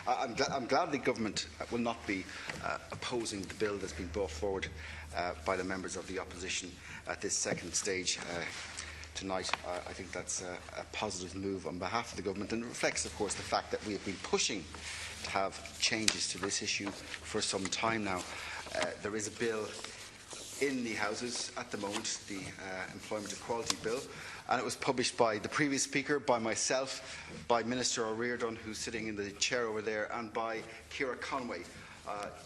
I'm glad the government will not be opposing the bill that's been brought forward by the members of the opposition at this second stage tonight. I think that's a positive move on behalf of the government, and it reflects, of course, the fact that we have been pushing to have changes to this issue for some time now. There is a bill in the Houses at the moment, the Employment Equality Bill, and it was published by the previous Speaker, by myself, by Minister O'Riordan, who's sitting in the chair over there, and by Ciara Conway,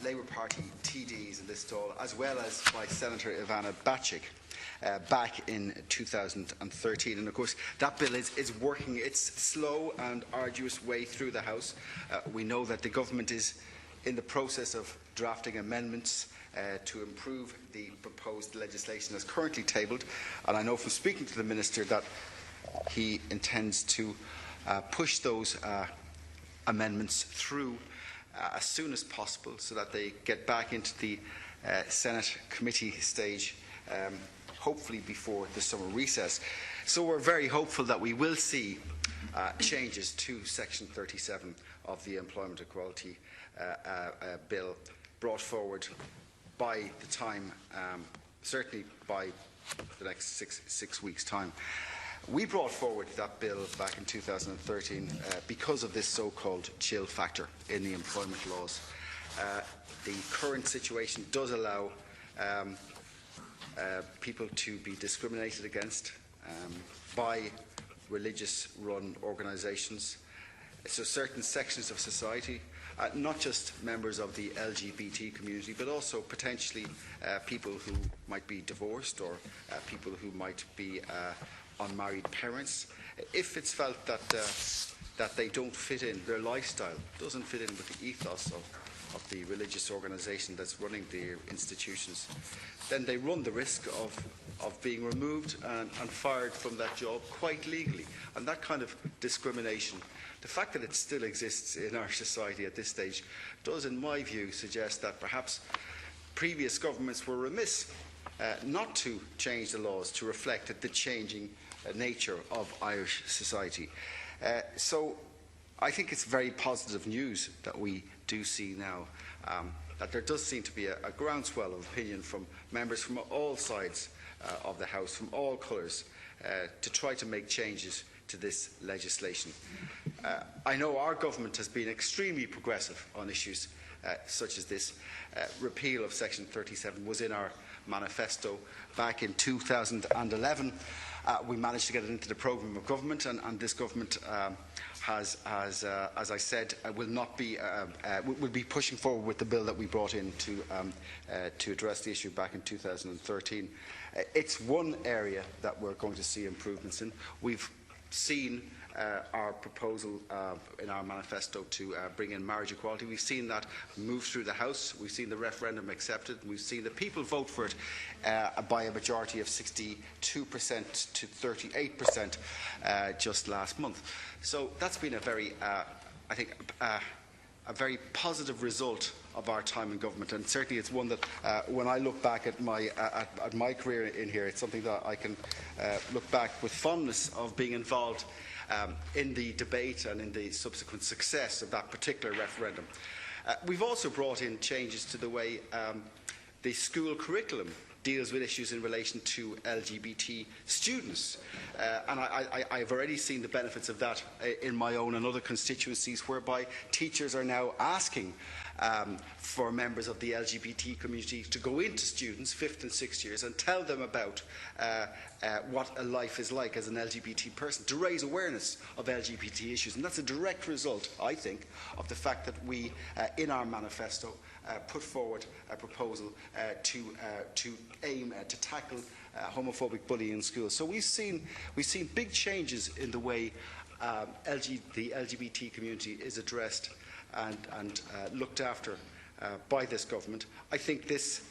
Labour Party TDs in this stall, as well as by Senator Ivana Bacik. Back in 2013, and of course that bill is working its slow and arduous way through the House. We know that the government is in the process of drafting amendments to improve the proposed legislation as currently tabled, and I know from speaking to the Minister that he intends to push those amendments through as soon as possible so that they get back into the Senate committee stage, hopefully before the summer recess. So we're very hopeful that we will see changes to Section 37 of the Employment Equality Bill brought forward by the time, certainly by the next six weeks' time. We brought forward that bill back in 2013 because of this so-called chill factor in the employment laws. The current situation does allow people to be discriminated against by religious-run organisations. So certain sections of society, not just members of the LGBT community, but also potentially people who might be divorced or people who might be unmarried parents, if it's felt that they don't fit in, their lifestyle doesn't fit in with the ethos of the religious organisation that's running the institutions, then they run the risk of being removed and fired from that job quite legally. And that kind of discrimination, the fact that it still exists in our society at this stage, does, in my view, suggest that perhaps previous governments were remiss not to change the laws to reflect the changing nature of Irish society. So I think it's very positive news that we do see now that there does seem to be a groundswell of opinion from members from all sides of the House, from all colours, to try to make changes to this legislation. I know our government has been extremely progressive on issues such as this. Repeal of Section 37 was in our manifesto back in 2011. We managed to get it into the programme of government, and this government has, as I said, will be pushing forward with the bill that we brought in to address the issue back in 2013. It's one area that we're going to see improvements in. We've seen our proposal in our manifesto to bring in marriage equality. We've seen that move through the House. We've seen the referendum accepted. We've seen the people vote for it by a majority of 62% to 38% just last month. So that's been a very, I think, a very positive result of our time in government, and certainly it's one that when I look back at my career in here, it's something that I can look back with fondness of being involved in the debate and in the subsequent success of that particular referendum. We've also brought in changes to the way the school curriculum deals with issues in relation to LGBT students. And I've already seen the benefits of that in my own and other constituencies, whereby teachers are now asking for members of the LGBT community to go into students, 5th and 6th years, and tell them about what a life is like as an LGBT person, to raise awareness of LGBT issues. And that's a direct result, I think, of the fact that we, in our manifesto, put forward a proposal to aim to tackle homophobic bullying in schools. So we've seen big changes in the way the LGBT community is addressed and looked after by this government. I think this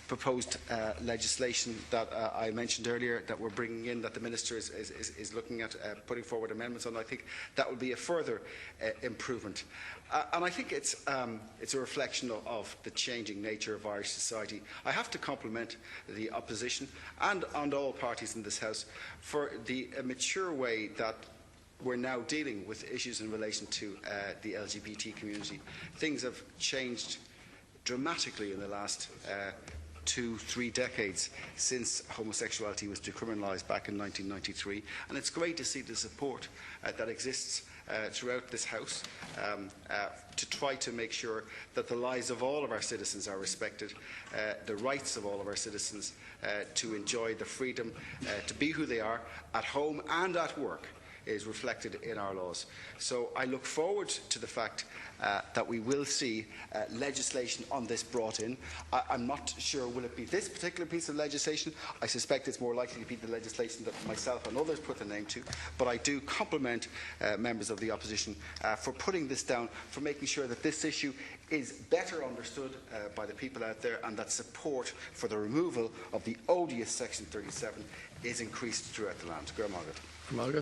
proposed legislation that I mentioned earlier that we're bringing in, that the Minister is looking at putting forward amendments on, I think that will be a further improvement. And I think it's a reflection of the changing nature of Irish society. I have to compliment the opposition and all parties in this House for the mature way that we're now dealing with issues in relation to the LGBT community. Things have changed dramatically in the last 2-3 decades since homosexuality was decriminalised back in 1993, and it's great to see the support that exists throughout this House to try to make sure that the lives of all of our citizens are respected, the rights of all of our citizens to enjoy the freedom to be who they are at home and at work is reflected in our laws. So I look forward to the fact that we will see legislation on this brought in. I'm not sure will it be this particular piece of legislation. I suspect it's more likely to be the legislation that myself and others put their name to, but I do compliment members of the opposition for putting this down, for making sure that this issue is better understood by the people out there, and that support for the removal of the odious Section 37 is increased throughout the land.